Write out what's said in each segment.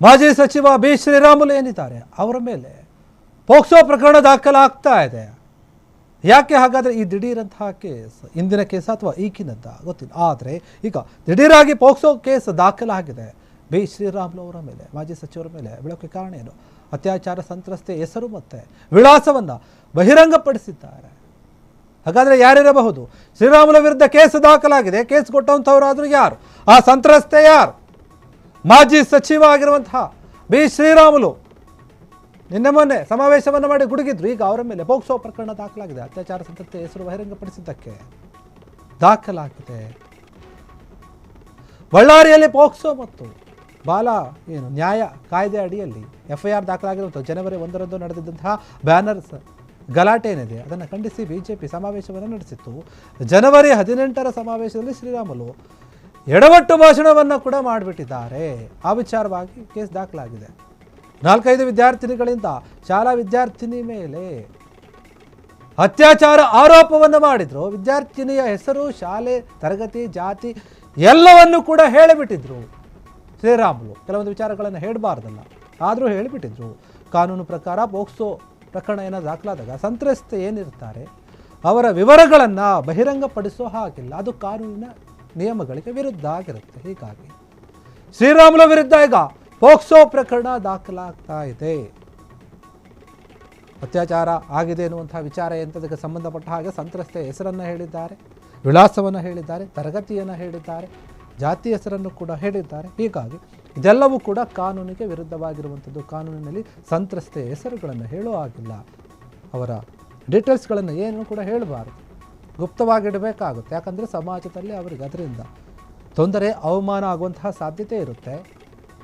ಮಾಜಿ ಸಚಿವ ಬಿ ಶ್ರೀರಾಮುಲು ಏನಿದ್ದಾರೆ ಅವರ ಮೇಲೆ ಪೋಕ್ಸೋ ಪ್ರಕರಣ ದಾಖಲಾಗ್ತಾ ಇದೆ. ಯಾಕೆ ಹಾಗಾದರೆ ಈ ದಿಢೀರಂತಹ ಕೇಸ್ ಇಂದಿನ ಕೇಸ್ ಅಥವಾ ಈಗಿನದ್ದ ಗೊತ್ತಿಲ್ಲ. ಆದರೆ ಈಗ ದಿಢೀರಾಗಿ ಪೋಕ್ಸೋ ಕೇಸ್ ದಾಖಲಾಗಿದೆ ಬಿ ಶ್ರೀರಾಮುಲು ಅವರ ಮೇಲೆ, ಮಾಜಿ ಸಚಿವರ ಮೇಲೆ. ಬೆಳಕಿಗೆ ಕಾರಣ ಏನು? ಅತ್ಯಾಚಾರ ಸಂತ್ರಸ್ತೆ ಹೆಸರು ಮತ್ತು ವಿಳಾಸವನ್ನು ಬಹಿರಂಗಪಡಿಸಿದ್ದಾರೆ. ಹಾಗಾದರೆ ಯಾರಿರಬಹುದು? ಶ್ರೀರಾಮುಲು ವಿರುದ್ಧ ಕೇಸ್ ದಾಖಲಾಗಿದೆ. ಕೇಸ್ ಕೊಟ್ಟಂಥವರಾದರೂ ಯಾರು? ಆ ಸಂತ್ರಸ್ತೆ ಯಾರು? ಮಾಜಿ ಸಚಿವ ಆಗಿರುವಂತಹ ಬಿ ಶ್ರೀರಾಮುಲು ನಿನ್ನೆ ಮೊನ್ನೆ ಸಮಾವೇಶವನ್ನು ಮಾಡಿ ಗುಡುಗಿದ್ರು. ಈಗ ಅವರ ಮೇಲೆ ಪೋಕ್ಸೋ ಪ್ರಕರಣ ದಾಖಲಾಗಿದೆ. ಅತ್ಯಾಚಾರ ಸಂತ್ರಸ್ತೆ ಹೆಸರು ಬಹಿರಂಗಪಡಿಸಿದ್ದಕ್ಕೆ ದಾಖಲಾಗಿದೆ. ಬಳ್ಳಾರಿಯಲ್ಲಿ ಪೋಕ್ಸೋ ಮತ್ತು ಬಾಲ ನ್ಯಾಯ ಕಾಯ್ದೆ ಅಡಿಯಲ್ಲಿ FIR ದಾಖಲಾಗಿರುವಂಥ ಜನವರಿ 1ರಂದು ನಡೆದಿದ್ದಂತಹ ಬ್ಯಾನರ್ಸ್ ಗಲಾಟೆ ಏನಿದೆ ಅದನ್ನು ಖಂಡಿಸಿ ಬಿಜೆಪಿ ಸಮಾವೇಶವನ್ನು ನಡೆಸಿತ್ತು. ಜನವರಿ 18ರ ಸಮಾವೇಶದಲ್ಲಿ ಶ್ರೀರಾಮುಲು ಎಡವಟ್ಟು ಭಾಷಣವನ್ನು ಕೂಡ ಮಾಡಿಬಿಟ್ಟಿದ್ದಾರೆ. ಆ ವಿಚಾರವಾಗಿ ಕೇಸ್ ದಾಖಲಾಗಿದೆ. 4-5 ವಿದ್ಯಾರ್ಥಿನಿಗಳಿಂದ ಶಾಲಾ ವಿದ್ಯಾರ್ಥಿನಿ ಮೇಲೆ ಅತ್ಯಾಚಾರ ಆರೋಪವನ್ನು ಮಾಡಿದ್ರು. ವಿದ್ಯಾರ್ಥಿನಿಯ ಹೆಸರು, ಶಾಲೆ, ತರಗತಿ, ಜಾತಿ ಎಲ್ಲವನ್ನು ಕೂಡ ಹೇಳಿಬಿಟ್ಟಿದ್ರು ಶ್ರೀರಾಮುಲು. ಕೆಲವೊಂದು ವಿಚಾರಗಳನ್ನು ಹೇಳಬಾರ್ದಲ್ಲ, ಆದರೂ ಹೇಳಿಬಿಟ್ಟಿದ್ರು. ಕಾನೂನು ಪ್ರಕಾರ ಪೋಕ್ಸೋ ಪ್ರಕರಣ ಏನಾದ್ರು ದಾಖಲಾದಾಗ ಸಂತ್ರಸ್ತೆ ಏನಿರ್ತಾರೆ ಅವರ ವಿವರಗಳನ್ನು ಬಹಿರಂಗಪಡಿಸೋ ಹಾಗಿಲ್ಲ. ಅದು ಕಾನೂನಿನ ನಿಯಮಗಳಿಗೆ ವಿರುದ್ಧ ಆಗಿರುತ್ತೆ. ಹೀಗಾಗಿ ಶ್ರೀರಾಮುಲು ವಿರುದ್ಧ ಈಗ ಪೋಕ್ಸೋ ಪ್ರಕರಣ ದಾಖಲಾಗ್ತಾ ಇದೆ. ಅತ್ಯಾಚಾರ ಆಗಿದೆ ಎನ್ನುವಂಥ ವಿಚಾರ ಎಂಥದಕ್ಕೆ ಸಂಬಂಧಪಟ್ಟ ಹಾಗೆ ಸಂತ್ರಸ್ತೆ ಹೆಸರನ್ನು ಹೇಳಿದ್ದಾರೆ, ವಿಳಾಸವನ್ನು ಹೇಳಿದ್ದಾರೆ, ತರಗತಿಯನ್ನು ಹೇಳಿದ್ದಾರೆ, ಜಾತಿ ಹೆಸರನ್ನು ಕೂಡ ಹೇಳಿದ್ದಾರೆ. ಹೀಗಾಗಿ ಇದೆಲ್ಲವೂ ಕೂಡ ಕಾನೂನಿಗೆ ವಿರುದ್ಧವಾಗಿರುವಂಥದ್ದು. ಕಾನೂನಿನಲ್ಲಿ ಸಂತ್ರಸ್ತೆ ಹೆಸರುಗಳನ್ನು ಹೇಳೋ ಹಾಗಿಲ್ಲ. ಅವರ ಡೀಟೇಲ್ಸ್ಗಳನ್ನು ಏನು ಕೂಡ ಹೇಳಬಾರ್ದು, ಗುಪ್ತವಾಗಿಡಬೇಕಾಗುತ್ತೆ. ಯಾಕಂದರೆ ಸಮಾಜದಲ್ಲಿ ಅವರಿಗೆ ಅದರಿಂದ ತೊಂದರೆ, ಅವಮಾನ ಆಗುವಂತಹ ಸಾಧ್ಯತೆ ಇರುತ್ತೆ.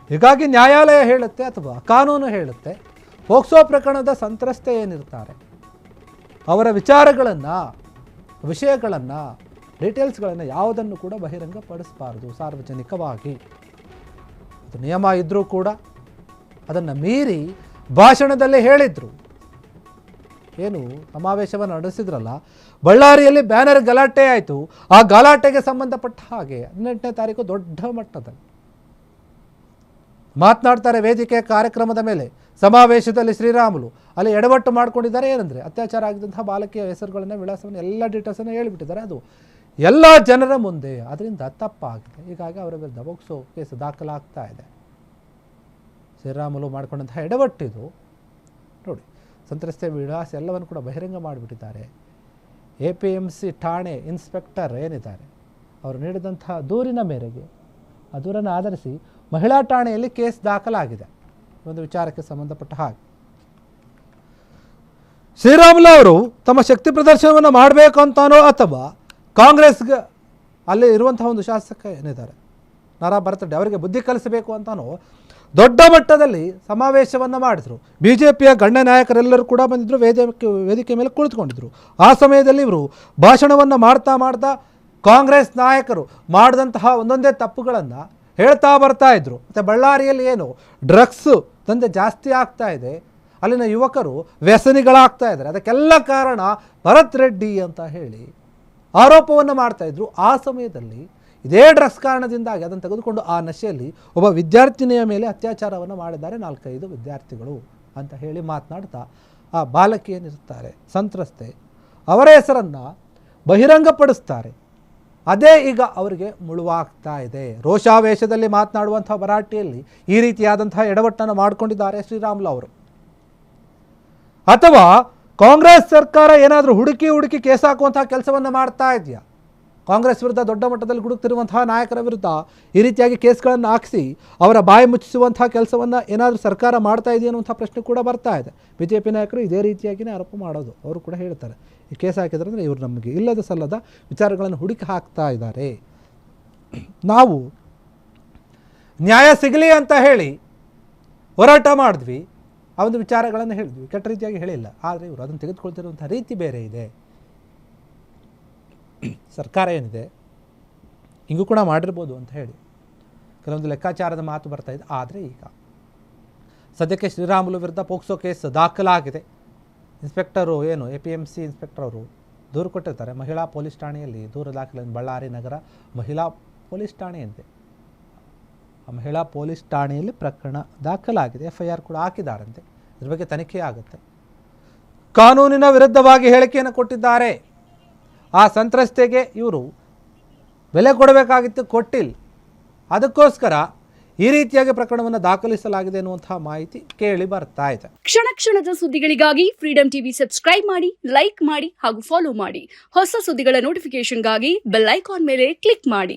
ಹೀಗಾಗಿ ನ್ಯಾಯಾಲಯ ಹೇಳುತ್ತೆ ಅಥವಾ ಕಾನೂನು ಹೇಳುತ್ತೆ, ಪೋಕ್ಸೋ ಪ್ರಕರಣದ ಸಂತ್ರಸ್ತೆ ಏನಿರ್ತಾರೆ ಅವರ ವಿಚಾರಗಳನ್ನು, ವಿಷಯಗಳನ್ನು, ಡೀಟೇಲ್ಸ್ಗಳನ್ನು ಯಾವುದನ್ನು ಕೂಡ ಬಹಿರಂಗಪಡಿಸಬಾರ್ದು ಸಾರ್ವಜನಿಕವಾಗಿ. ಅದು ನಿಯಮ ಇದ್ದರೂ ಕೂಡ ಅದನ್ನು ಮೀರಿ ಭಾಷಣದಲ್ಲಿ ಹೇಳಿದರು. ಏನು ಸಮಾವೇಶವನ್ನು ನಡೆಸಿದ್ರಲ್ಲ, ಬಳ್ಳಾರಿಯಲ್ಲಿ ಬ್ಯಾನರ್ ಗಲಾಟೆ ಆಯಿತು. ಆ ಗಲಾಟೆಗೆ ಸಂಬಂಧಪಟ್ಟ ಹಾಗೆ 18ನೇ ತಾರೀಕು ದೊಡ್ಡ ಮಟ್ಟದಲ್ಲಿ ಮಾತನಾಡ್ತಾರೆ. ವೇದಿಕೆ ಕಾರ್ಯಕ್ರಮದ ಮೇಲೆ ಸಮಾವೇಶದಲ್ಲಿ ಶ್ರೀರಾಮುಲು ಅಲ್ಲಿ ಎಡವಟ್ಟು ಮಾಡ್ಕೊಂಡಿದ್ದಾರೆ. ಏನಂದರೆ ಅತ್ಯಾಚಾರ ಆಗಿದ್ದಂತಹ ಬಾಲಕಿಯ ಹೆಸರುಗಳನ್ನು, ವಿಳಾಸವನ್ನು, ಎಲ್ಲ ಡೀಟೇಲ್ಸನ್ನು ಹೇಳಿಬಿಟ್ಟಿದ್ದಾರೆ. ಅದು ಎಲ್ಲ ಜನರ ಮುಂದೆ ಅದರಿಂದ ತಪ್ಪಾಗಿದೆ. ಹೀಗಾಗಿ ಅವರ ವಿರುದ್ಧ ಪೋಕ್ಸೋ ಕೇಸ್ ದಾಖಲಾಗ್ತಾ ಇದೆ. ಶ್ರೀರಾಮುಲು ಮಾಡಿಕೊಂಡಂತಹ ಎಡವಟ್ಟಿದು ನೋಡಿ. ಸಂತ್ರಸ್ತೆ ವಿಳಾಸ ಎಲ್ಲವನ್ನು ಕೂಡ ಬಹಿರಂಗ ಮಾಡಿಬಿಟ್ಟಿದ್ದಾರೆ. APMC ಠಾಣೆ ಇನ್ಸ್ಪೆಕ್ಟರ್ ಏನಿದ್ದಾರೆ ಅವರು ನೀಡಿದಂತಹ ದೂರಿನ ಮೇರೆಗೆ ಆ ದೂರನ್ನು ಆಧರಿಸಿ ಮಹಿಳಾ ಠಾಣೆಯಲ್ಲಿ ಕೇಸ್ ದಾಖಲಾಗಿದೆ. ಒಂದು ವಿಚಾರಕ್ಕೆ ಸಂಬಂಧಪಟ್ಟ ಹಾಗೆ ಶ್ರೀರಾಮುಲು ಅವರು ತಮ್ಮ ಶಕ್ತಿ ಪ್ರದರ್ಶನವನ್ನು ಮಾಡಬೇಕು ಅಂತಾನೋ ಅಥವಾ ಕಾಂಗ್ರೆಸ್ಗೆ ಅಲ್ಲಿ ಇರುವಂತಹ ಒಂದು ಶಾಸಕ ಏನಿದ್ದಾರೆ ನಾರಾ ಭರತಡ್ಡಿ ಅವರಿಗೆ ಬುದ್ಧಿ ಕಲಿಸಬೇಕು ಅಂತಾನೋ ದೊಡ್ಡ ಮಟ್ಟದಲ್ಲಿ ಸಮಾವೇಶವನ್ನು ಮಾಡಿದರು. BJPಯ ಗಣ್ಯ ನಾಯಕರೆಲ್ಲರೂ ಕೂಡ ಬಂದಿದ್ದರು, ವೇದಿಕೆ ಮೇಲೆ ಕುಳಿತುಕೊಂಡಿದ್ದರು. ಆ ಸಮಯದಲ್ಲಿ ಇವರು ಭಾಷಣವನ್ನು ಮಾಡ್ತಾ ಕಾಂಗ್ರೆಸ್ ನಾಯಕರು ಮಾಡಿದಂತಹ ಒಂದೊಂದೇ ತಪ್ಪುಗಳನ್ನು ಹೇಳ್ತಾ ಬರ್ತಾ ಇದ್ರು. ಮತ್ತು ಬಳ್ಳಾರಿಯಲ್ಲಿ ಏನು ಡ್ರಗ್ಸ್ ದಂಧೆ ಜಾಸ್ತಿ ಆಗ್ತಾ ಇದೆ, ಅಲ್ಲಿನ ಯುವಕರು ವ್ಯಸನಿಗಳಾಗ್ತಾ ಇದ್ದಾರೆ, ಅದಕ್ಕೆಲ್ಲ ಕಾರಣ ಭರತ್ ರೆಡ್ಡಿ ಅಂತ ಹೇಳಿ ಆರೋಪವನ್ನು ಮಾಡ್ತಾಯಿದ್ರು. ಆ ಸಮಯದಲ್ಲಿ ಇದೇ ಡ್ರಗ್ಸ್ ಕಾರಣದಿಂದಾಗಿ ಅದನ್ನು ತೆಗೆದುಕೊಂಡು ಆ ನಶೆಯಲ್ಲಿ ಒಬ್ಬ ವಿದ್ಯಾರ್ಥಿನಿಯ ಮೇಲೆ ಅತ್ಯಾಚಾರವನ್ನು ಮಾಡಿದ್ದಾರೆ 4-5 ವಿದ್ಯಾರ್ಥಿಗಳು ಅಂತ ಹೇಳಿ ಮಾತನಾಡ್ತಾ ಆ ಬಾಲಕಿ ಏನಿರ್ತಾರೆ ಸಂತ್ರಸ್ತೆ ಅವರ ಹೆಸರನ್ನು ಬಹಿರಂಗಪಡಿಸ್ತಾರೆ. ಅದೇ ಈಗ ಅವರಿಗೆ ಮುಳುವಾಗ್ತಾ ಇದೆ. ರೋಷಾವೇಶದಲ್ಲಿ ಮಾತನಾಡುವಂಥ ಭರಾಟೆಯಲ್ಲಿ ಈ ರೀತಿಯಾದಂತಹ ಎಡವಟ್ಟನ್ನು ಮಾಡಿಕೊಂಡಿದ್ದಾರೆ ಶ್ರೀರಾಮುಲು ಅವರು. ಅಥವಾ ಕಾಂಗ್ರೆಸ್ ಸರ್ಕಾರ ಏನಾದರೂ ಹುಡುಕಿ ಕೇಸ್ ಹಾಕುವಂತಹ ಕೆಲಸವನ್ನು ಮಾಡ್ತಾ ಇದೆಯಾ? ಕಾಂಗ್ರೆಸ್ ವಿರುದ್ಧ ದೊಡ್ಡ ಮಟ್ಟದಲ್ಲಿ ಗುಡುಕ್ತಿರುವಂತಹ ನಾಯಕರ ವಿರುದ್ಧ ಈ ರೀತಿಯಾಗಿ ಕೇಸ್ಗಳನ್ನು ಹಾಕಿಸಿ ಅವರ ಬಾಯಿ ಮುಚ್ಚಿಸುವಂತಹ ಕೆಲಸವನ್ನು ಏನಾದರೂ ಸರ್ಕಾರ ಮಾಡ್ತಾ ಇದೆಯಾ ಅನ್ನುವಂಥ ಪ್ರಶ್ನೆ ಕೂಡ ಬರ್ತಾ ಇದೆ. BJP ನಾಯಕರು ಇದೇ ರೀತಿಯಾಗಿಯೇ ಆರೋಪ ಮಾಡೋದು. ಅವರು ಕೂಡ ಹೇಳ್ತಾರೆ, ಈ ಕೇಸ್ ಹಾಕಿದ್ರೆ ಅಂದರೆ ಇವರು ನಮಗೆ ಇಲ್ಲದ ಸಲ್ಲದ ವಿಚಾರಗಳನ್ನು ಹುಡುಕಿ ಹಾಕ್ತಾ ಇದ್ದಾರೆ. ನಾವು ನ್ಯಾಯ ಸಿಗಲಿ ಅಂತ ಹೇಳಿ ಹೋರಾಟ ಮಾಡಿದ್ವಿ, ಆ ಒಂದು ವಿಚಾರಗಳನ್ನು ಹೇಳಿದ್ವಿ, ಕೆಟ್ಟ ರೀತಿಯಾಗಿ ಹೇಳಿಲ್ಲ. ಆದರೆ ಇವರು ಅದನ್ನು ತೆಗೆದುಕೊಳ್ತಿರುವಂಥ ರೀತಿ ಬೇರೆ ಇದೆ. ಸರ್ಕಾರ ಏನಿದೆ ಹಿಂಗೂ ಕೂಡ ಮಾಡಿರ್ಬೋದು ಅಂತ ಹೇಳಿ ಕೆಲವೊಂದು ಲೆಕ್ಕಾಚಾರದ ಮಾತು ಬರ್ತಾ ಇದೆ. ಆದರೆ ಈಗ ಸದ್ಯಕ್ಕೆ ಶ್ರೀರಾಮುಲು ವಿರುದ್ಧ ಪೋಕ್ಸೋ ಕೇಸ್ ದಾಖಲಾಗಿದೆ. ಇನ್ಸ್ಪೆಕ್ಟರು APMC ಇನ್ಸ್ಪೆಕ್ಟರ್ ಅವರು ದೂರು ಕೊಟ್ಟಿರ್ತಾರೆ. ಮಹಿಳಾ ಪೊಲೀಸ್ ಠಾಣೆಯಲ್ಲಿ ದೂರು ದಾಖಲೆ, ಬಳ್ಳಾರಿ ನಗರ ಮಹಿಳಾ ಪೊಲೀಸ್ ಠಾಣೆ ಅಂತೆ ಆ ಮಹಿಳಾ ಪೊಲೀಸ್ ಠಾಣೆಯಲ್ಲಿ ಪ್ರಕರಣ ದಾಖಲಾಗಿದೆ, FIR ಕೂಡ ಹಾಕಿದ್ದಾರಂತೆ. ಇದ್ರ ಬಗ್ಗೆ ತನಿಖೆ ಆಗುತ್ತೆ. ಕಾನೂನಿನ ವಿರುದ್ಧವಾಗಿ ಹೇಳಿಕೆಯನ್ನು ಕೊಟ್ಟಿದ್ದಾರೆ. ಆ ಸಂತ್ರಸ್ತೆಗೆ ಇವರು ಬೆಲೆ ಕೊಡಬೇಕಾಗಿತ್ತು, ಕೊಟ್ಟಿಲ್ಲ. ಅದಕ್ಕೋಸ್ಕರ ಈ ರೀತಿಯಾಗಿ ಪ್ರಕರಣವನ್ನು ದಾಖಲಿಸಲಾಗಿದೆ ಎನ್ನುವಂತಹ ಮಾಹಿತಿ ಕೇಳಿ ಬರ್ತಾ ಇದೆ. ಕ್ಷಣ ಕ್ಷಣದ ಸುದ್ದಿಗಳಿಗಾಗಿ ಫ್ರೀಡಂ ಟಿವಿ ಸಬ್ಸ್ಕ್ರೈಬ್ ಮಾಡಿ, ಲೈಕ್ ಮಾಡಿ ಹಾಗೂ ಫಾಲೋ ಮಾಡಿ. ಹೊಸ ಸುದ್ದಿಗಳ ನೋಟಿಫಿಕೇಶನ್ಗಾಗಿ ಬೆಲ್ ಐಕಾನ್ ಮೇಲೆ ಕ್ಲಿಕ್ ಮಾಡಿ.